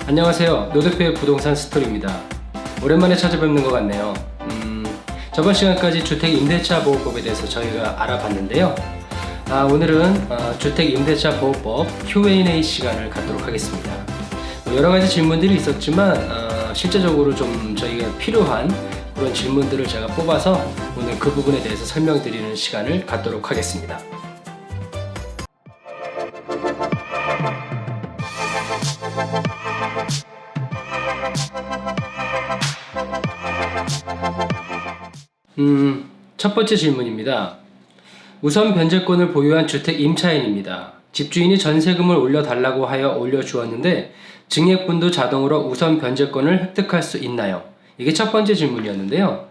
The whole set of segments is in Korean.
안녕하세요. 노대표의 부동산 스토리입니다. 오랜만에 찾아뵙는 것 같네요. 저번 시간까지 주택임대차보호법에 대해서 저희가 알아봤는데요. 오늘은 주택임대차보호법 Q&A 시간을 갖도록 하겠습니다. 여러가지 질문들이 있었지만 실제적으로 좀 저희가 필요한 그런 질문들을 제가 뽑아서 오늘 그 부분에 대해서 설명드리는 시간을 갖도록 하겠습니다. 첫 번째 질문입니다. 우선 변제권을 보유한 주택 임차인입니다. 집주인이 전세금을 올려달라고 하여 올려주었는데 증액분도 자동으로 우선 변제권을 획득할 수 있나요? 이게 첫 번째 질문이었는데요.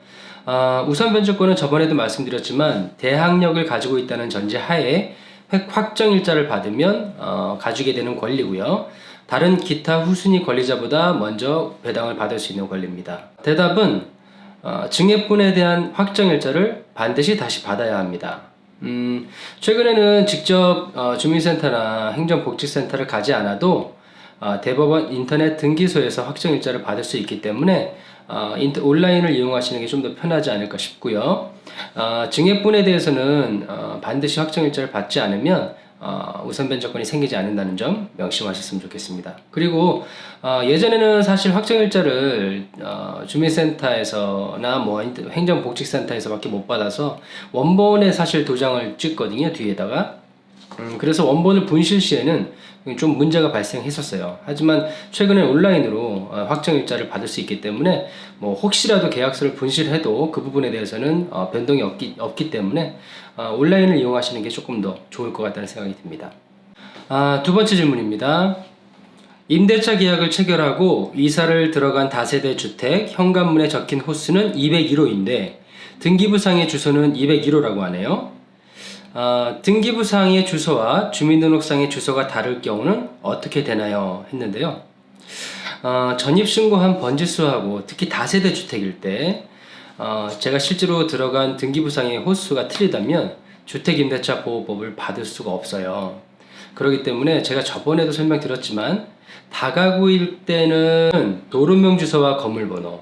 우선 변제권은 저번에도 말씀드렸지만 대항력을 가지고 있다는 전제 하에 확정일자를 받으면 가지게 되는 권리고요. 다른 기타 후순위 권리자보다 먼저 배당을 받을 수 있는 권리입니다. 대답은 증액분에 대한 확정일자를 반드시 다시 받아야 합니다. 최근에는 직접 주민센터나 행정복지센터를 가지 않아도 대법원 인터넷 등기소에서 확정일자를 받을 수 있기 때문에 온라인을 이용하시는 게 좀 더 편하지 않을까 싶고요. 증액분에 대해서는 반드시 확정일자를 받지 않으면 우선 변제권이 생기지 않는다는 점 명심하셨으면 좋겠습니다. 그리고 예전에는 사실 확정일자를 주민센터에서나 뭐 행정복지센터에서밖에 못 받아서 원본에 사실 도장을 찍거든요, 뒤에다가. 그래서 원본을 분실 시에는 좀 문제가 발생했었어요. 하지만 최근에 온라인으로 확정일자를 받을 수 있기 때문에 뭐 혹시라도 계약서를 분실해도 그 부분에 대해서는 변동이 없기 때문에 온라인을 이용하시는 게 조금 더 좋을 것 같다는 생각이 듭니다. 두 번째 질문입니다. 임대차 계약을 체결하고 이사를 들어간 다세대 주택 현관문에 적힌 호수는 201호인데 등기부상의 주소는 201호라고 하네요. 등기부상의 주소와 주민등록상의 주소가 다를 경우는 어떻게 되나요? 했는데요. 전입신고한 번지수하고 특히 다세대 주택일 때 제가 실제로 들어간 등기부상의 호수가 틀리다면 주택임대차보호법을 받을 수가 없어요. 그렇기 때문에 제가 저번에도 설명드렸지만 다가구일 때는 도로명 주소와 건물번호,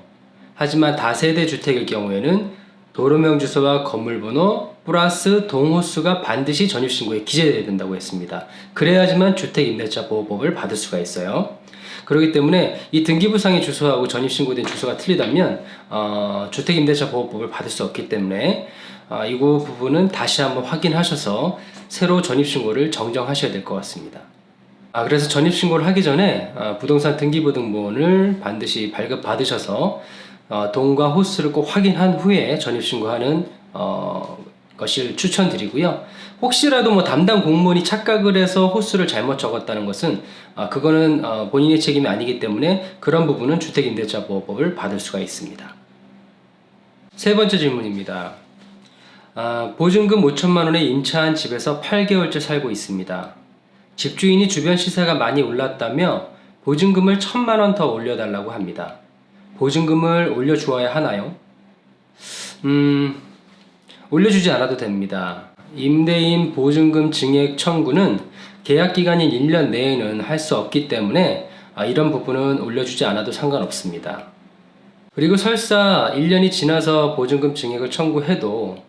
하지만 다세대 주택일 경우에는 도로명 주소와 건물번호 플러스 동호수가 반드시 전입신고에 기재되어야 된다고 했습니다. 그래야지만 주택임대차보호법을 받을 수가 있어요. 그렇기 때문에 이 등기부상의 주소하고 전입신고된 주소가 틀리다면 주택임대차보호법을 받을 수 없기 때문에 이 부분은 다시 한번 확인하셔서 새로 전입신고를 정정하셔야 될 것 같습니다. 그래서 전입신고를 하기 전에 부동산 등기부등본을 반드시 발급받으셔서 동과 호수를 꼭 확인한 후에 전입신고하는 것을 추천드리고요. 혹시라도 뭐 담당 공무원이 착각을 해서 호수를 잘못 적었다는 것은 그거는 본인의 책임이 아니기 때문에 그런 부분은 주택임대차보호법을 받을 수가 있습니다. 세 번째 질문입니다. 보증금 5천만 원에 임차한 집에서 8개월째 살고 있습니다. 집주인이 주변 시세가 많이 올랐다며 보증금을 1,000만 원 더 올려달라고 합니다. 보증금을 올려주어야 하나요? 올려주지 않아도 됩니다. 임대인 보증금 증액 청구는 계약기간인 1년 내에는 할 수 없기 때문에 이런 부분은 올려주지 않아도 상관없습니다. 그리고 설사 1년이 지나서 보증금 증액을 청구해도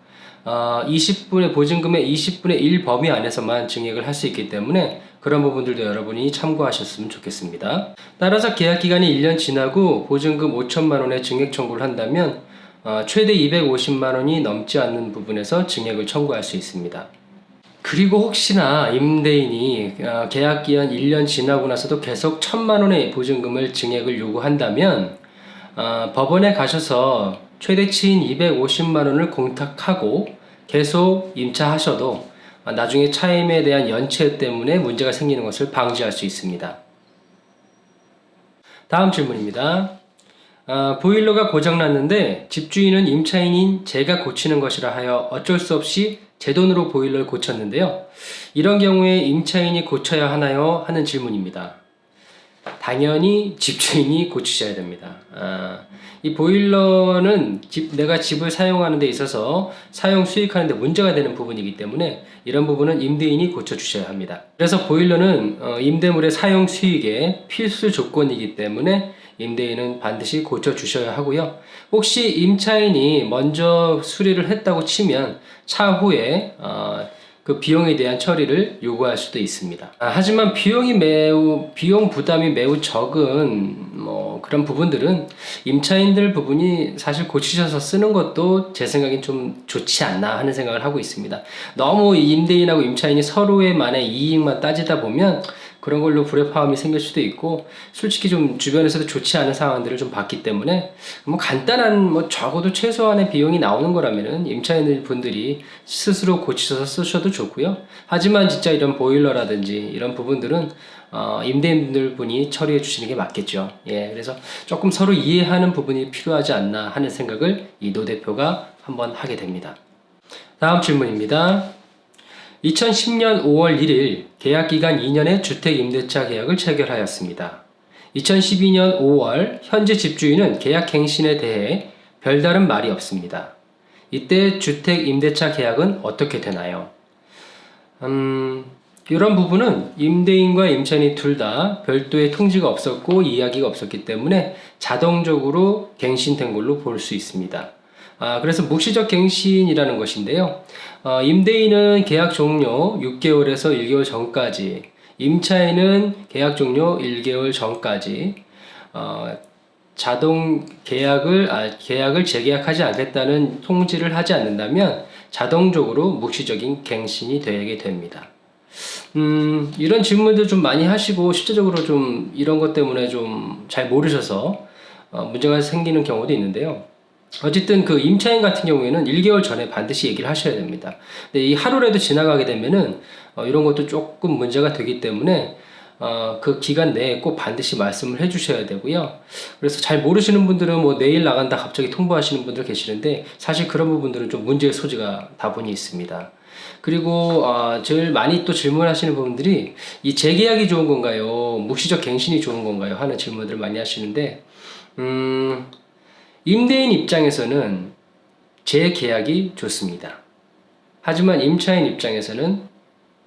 보증금의 20분의 1 범위 안에서만 증액을 할 수 있기 때문에 그런 부분들도 여러분이 참고하셨으면 좋겠습니다. 따라서 계약기간이 1년 지나고 보증금 5천만 원의 증액 청구를 한다면 최대 250만 원이 넘지 않는 부분에서 증액을 청구할 수 있습니다. 그리고 혹시나 임대인이 계약기한 1년 지나고 나서도 계속 1,000만 원의 보증금을 증액을 요구한다면 법원에 가셔서 최대치인 250만 원을 공탁하고 계속 임차하셔도 나중에 차임에 대한 연체 때문에 문제가 생기는 것을 방지할 수 있습니다. 다음 질문입니다. 보일러가 고장났는데 집주인은 임차인인 제가 고치는 것이라 하여 어쩔 수 없이 제 돈으로 보일러를 고쳤는데요. 이런 경우에 임차인이 고쳐야 하나요? 하는 질문입니다. 당연히 집주인이 고치셔야 됩니다. 이 보일러는 내가 집을 사용하는 데 있어서 사용 수익하는 데 문제가 되는 부분이기 때문에 이런 부분은 임대인이 고쳐주셔야 합니다. 그래서 보일러는 임대물의 사용 수익의 필수 조건이기 때문에 임대인은 반드시 고쳐주셔야 하고요. 혹시 임차인이 먼저 수리를 했다고 치면 차후에 그 비용에 대한 처리를 요구할 수도 있습니다. 하지만 비용 부담이 매우 적은 그런 부분들은 임차인들 부분이 사실 고치셔서 쓰는 것도 제 생각엔 좀 좋지 않나 하는 생각을 하고 있습니다. 너무 임대인하고 임차인이 서로의 만의 이익만 따지다 보면 그런 걸로 불협화음이 생길 수도 있고, 솔직히 좀 주변에서도 좋지 않은 상황들을 좀 봤기 때문에 간단한 적어도 최소한의 비용이 나오는 거라면은 임차인 분들이 스스로 고치셔서 쓰셔도 좋고요. 하지만 진짜 이런 보일러라든지 이런 부분들은 임대인들 분이 처리해 주시는 게 맞겠죠. 예, 그래서 조금 서로 이해하는 부분이 필요하지 않나 하는 생각을 이 노 대표가 한번 하게 됩니다. 다음 질문입니다. 2010년 5월 1일 계약기간 2년의 주택임대차 계약을 체결하였습니다. 2012년 5월 현재 집주인은 계약갱신에 대해 별다른 말이 없습니다. 이때 주택임대차 계약은 어떻게 되나요? 이런 부분은 임대인과 임차인이 둘 다 별도의 통지가 없었고 이야기가 없었기 때문에 자동적으로 갱신된 걸로 볼 수 있습니다. 그래서 묵시적 갱신이라는 것인데요. 임대인은 계약 종료 6개월에서 1개월 전까지, 임차인은 계약 종료 1개월 전까지 자동 계약을 재계약하지 않겠다는 통지를 하지 않는다면 자동적으로 묵시적인 갱신이 되게 됩니다. 이런 질문들 좀 많이 하시고 실제적으로 좀 이런 것 때문에 좀 잘 모르셔서 문제가 생기는 경우도 있는데요. 어쨌든 그 임차인 같은 경우에는 1개월 전에 반드시 얘기를 하셔야 됩니다. 근데 이 하루라도 지나가게 되면은 이런 것도 조금 문제가 되기 때문에 그 기간 내에 꼭 반드시 말씀을 해 주셔야 되고요. 그래서 잘 모르시는 분들은 내일 나간다 갑자기 통보하시는 분들 계시는데 사실 그런 부분들은 좀 문제의 소지가 다분히 있습니다. 그리고 제일 많이 또 질문하시는 부분들이 이 재계약이 좋은 건가요? 묵시적 갱신이 좋은 건가요? 하는 질문들을 많이 하시는데 임대인 입장에서는 재계약이 좋습니다. 하지만 임차인 입장에서는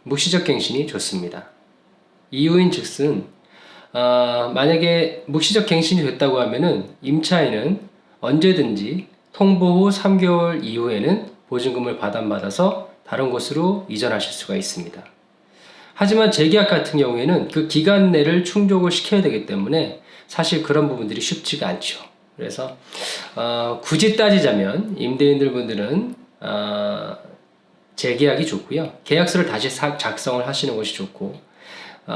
묵시적 갱신이 좋습니다. 이유인 즉슨 만약에 묵시적 갱신이 됐다고 하면은 임차인은 언제든지 통보 후 3개월 이후에는 보증금을 받아서 다른 곳으로 이전하실 수가 있습니다. 하지만 재계약 같은 경우에는 그 기간 내를 충족을 시켜야 되기 때문에 사실 그런 부분들이 쉽지가 않죠. 그래서 굳이 따지자면 임대인들 분들은 재계약이 좋고요. 계약서를 다시 작성을 하시는 것이 좋고,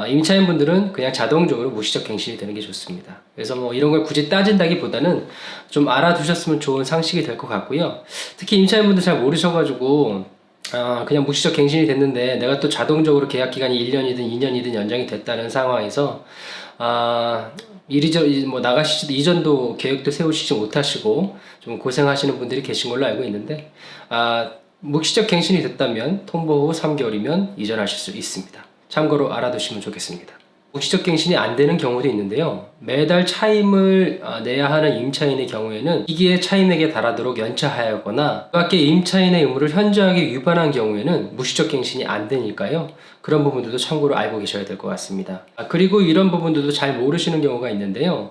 임차인 분들은 그냥 자동적으로 묵시적 갱신이 되는 게 좋습니다. 그래서 이런 걸 굳이 따진다기보다는 좀 알아두셨으면 좋은 상식이 될 것 같고요. 특히 임차인 분들 잘 모르셔가지고 그냥 묵시적 갱신이 됐는데 내가 또 자동적으로 계약 기간이 1년이든 2년이든 연장이 됐다는 상황에서 나가시지도 이전도 계획도 세우시지 못하시고 좀 고생하시는 분들이 계신 걸로 알고 있는데, 묵시적 갱신이 됐다면 통보 후 3개월이면 이전하실 수 있습니다. 참고로 알아두시면 좋겠습니다. 묵시적 갱신이 안 되는 경우도 있는데요. 매달 차임을 내야 하는 임차인의 경우에는 시기의 차임액에 달하도록 연차하였거나 그 밖에 임차인의 의무를 현저하게 위반한 경우에는 묵시적 갱신이 안 되니까요. 그런 부분들도 참고로 알고 계셔야 될 것 같습니다. 그리고 이런 부분들도 잘 모르시는 경우가 있는데요.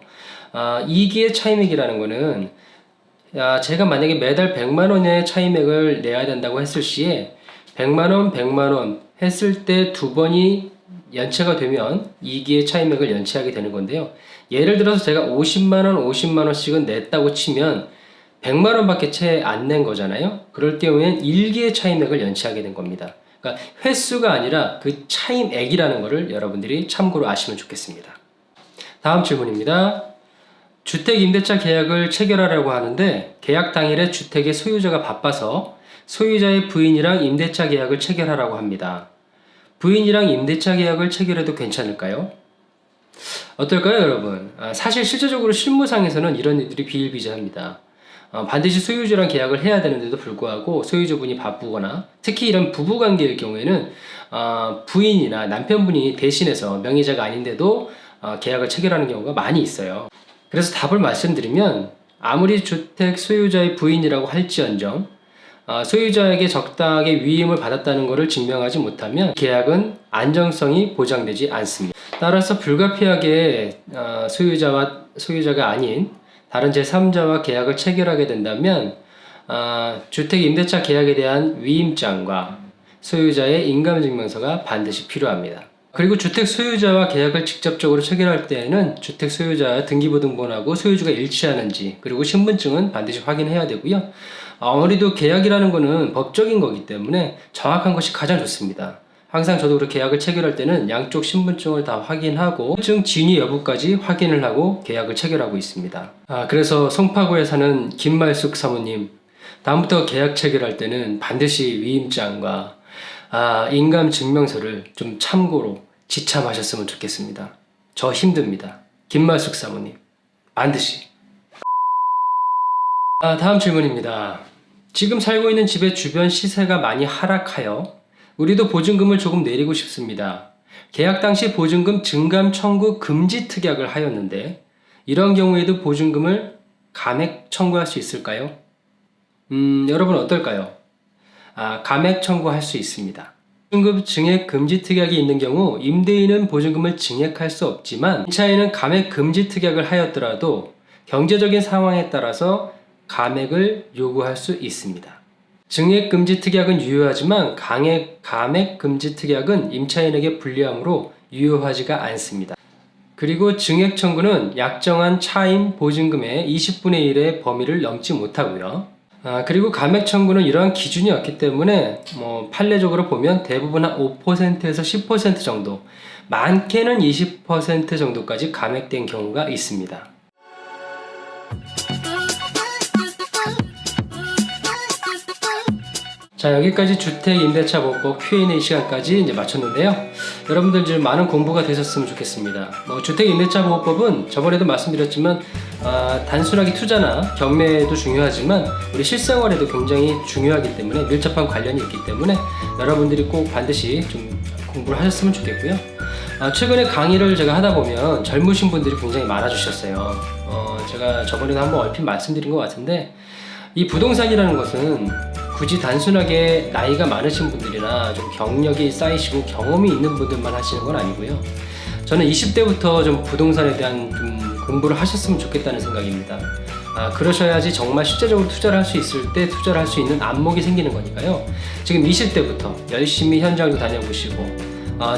이기의 차임액이라는 거는 제가 만약에 매달 100만 원의 차임액을 내야 된다고 했을 시에 100만 원, 100만 원 했을 때 두 번이 연체가 되면 2기의 차임액을 연체하게 되는 건데요. 예를 들어서 제가 50만 원, 50만 원씩은 냈다고 치면 100만 원밖에 채 안 낸 거잖아요. 그럴 경우에는 1기의 차임액을 연체하게 된 겁니다. 그러니까 횟수가 아니라 그 차임액이라는 것을 여러분들이 참고로 아시면 좋겠습니다. 다음 질문입니다. 주택임대차 계약을 체결하려고 하는데 계약 당일에 주택의 소유자가 바빠서 소유자의 부인이랑 임대차 계약을 체결하라고 합니다. 부인이랑 임대차 계약을 체결해도 괜찮을까요? 어떨까요, 여러분? 사실 실제적으로 실무상에서는 이런 일들이 비일비재합니다. 반드시 소유주랑 계약을 해야 되는데도 불구하고 소유주분이 바쁘거나 특히 이런 부부관계일 경우에는 부인이나 남편분이 대신해서 명의자가 아닌데도 계약을 체결하는 경우가 많이 있어요. 그래서 답을 말씀드리면 아무리 주택 소유자의 부인이라고 할지언정 소유자에게 적당하게 위임을 받았다는 것을 증명하지 못하면 계약은 안정성이 보장되지 않습니다. 따라서 불가피하게 소유자가 아닌 다른 제3자와 계약을 체결하게 된다면 주택임대차 계약에 대한 위임장과 소유자의 인감증명서가 반드시 필요합니다. 그리고 주택 소유자와 계약을 직접적으로 체결할 때에는 주택 소유자 등기부등본하고 소유주가 일치하는지, 그리고 신분증은 반드시 확인해야 되고요. 아무래도 계약이라는 거는 법적인 거기 때문에 정확한 것이 가장 좋습니다. 항상 저도 그렇게 계약을 체결할 때는 양쪽 신분증을 다 확인하고 신분증 진위 여부까지 확인을 하고 계약을 체결하고 있습니다. 그래서 송파구에 사는 김말숙 사모님, 다음부터 계약 체결할 때는 반드시 위임장과 인감증명서를 좀 참고로 지참하셨으면 좋겠습니다. 저 힘듭니다. 김말숙 사모님, 반드시. 다음 질문입니다. 지금 살고 있는 집의 주변 시세가 많이 하락하여 우리도 보증금을 조금 내리고 싶습니다. 계약 당시 보증금 증감 청구 금지 특약을 하였는데 이런 경우에도 보증금을 감액 청구할 수 있을까요? 여러분 어떨까요? 감액 청구할 수 있습니다. 보증금 증액 금지 특약이 있는 경우 임대인은 보증금을 증액할 수 없지만 임차인은 감액 금지 특약을 하였더라도 경제적인 상황에 따라서 감액을 요구할 수 있습니다. 증액 금지 특약은 유효하지만 감액 금지 특약은 임차인에게 불리하므로 유효하지가 않습니다. 그리고 증액 청구는 약정한 차임 보증금의 20분의 1의 범위를 넘지 못하고요. 그리고 감액 청구는 이러한 기준이 없기 때문에 판례적으로 보면 대부분 한 5%에서 10% 정도, 많게는 20% 정도까지 감액된 경우가 있습니다. 자, 여기까지 주택임대차보호법 Q&A 시간까지 이제 마쳤는데요. 여러분들 좀 많은 공부가 되셨으면 좋겠습니다. 주택임대차보호법은 저번에도 말씀드렸지만 단순하게 투자나 경매도 중요하지만 우리 실생활에도 굉장히 중요하기 때문에 밀접한 관련이 있기 때문에 여러분들이 꼭 반드시 좀 공부를 하셨으면 좋겠고요. 최근에 강의를 제가 하다 보면 젊으신 분들이 굉장히 많아지셨어요. 제가 저번에도 한번 얼핏 말씀드린 것 같은데 이 부동산이라는 것은 굳이 단순하게 나이가 많으신 분들이나 좀 경력이 쌓이시고 경험이 있는 분들만 하시는 건 아니고요. 저는 20대부터 좀 부동산에 대한 좀 공부를 하셨으면 좋겠다는 생각입니다. 그러셔야지 정말 실제적으로 투자를 할 수 있을 때 투자를 할 수 있는 안목이 생기는 거니까요. 지금 20대부터 열심히 현장도 다녀보시고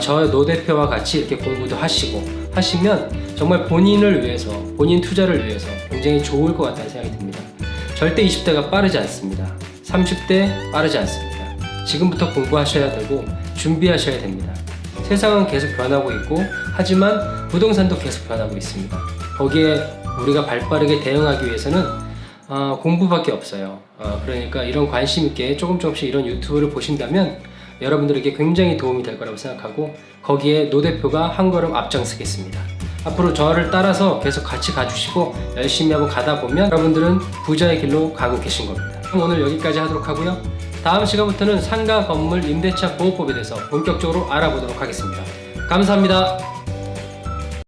저 노 대표와 같이 이렇게 공부도 하시면 정말 본인을 위해서, 본인 투자를 위해서 굉장히 좋을 것 같다는 생각이 듭니다. 절대 20대가 빠르지 않습니다. 30대 빠르지 않습니다. 지금부터 공부하셔야 되고 준비하셔야 됩니다. 세상은 계속 변하고 있고 하지만 부동산도 계속 변하고 있습니다. 거기에 우리가 발빠르게 대응하기 위해서는 공부밖에 없어요. 그러니까 이런 관심 있게 조금씩 이런 유튜브를 보신다면 여러분들에게 굉장히 도움이 될 거라고 생각하고 거기에 노 대표가 한 걸음 앞장서겠습니다. 앞으로 저를 따라서 계속 같이 가주시고 열심히 한번 가다 보면 여러분들은 부자의 길로 가고 계신 겁니다. 그럼 오늘 여기까지 하도록 하고요. 다음 시간부터는 상가 건물 임대차 보호법에 대해서 본격적으로 알아보도록 하겠습니다. 감사합니다.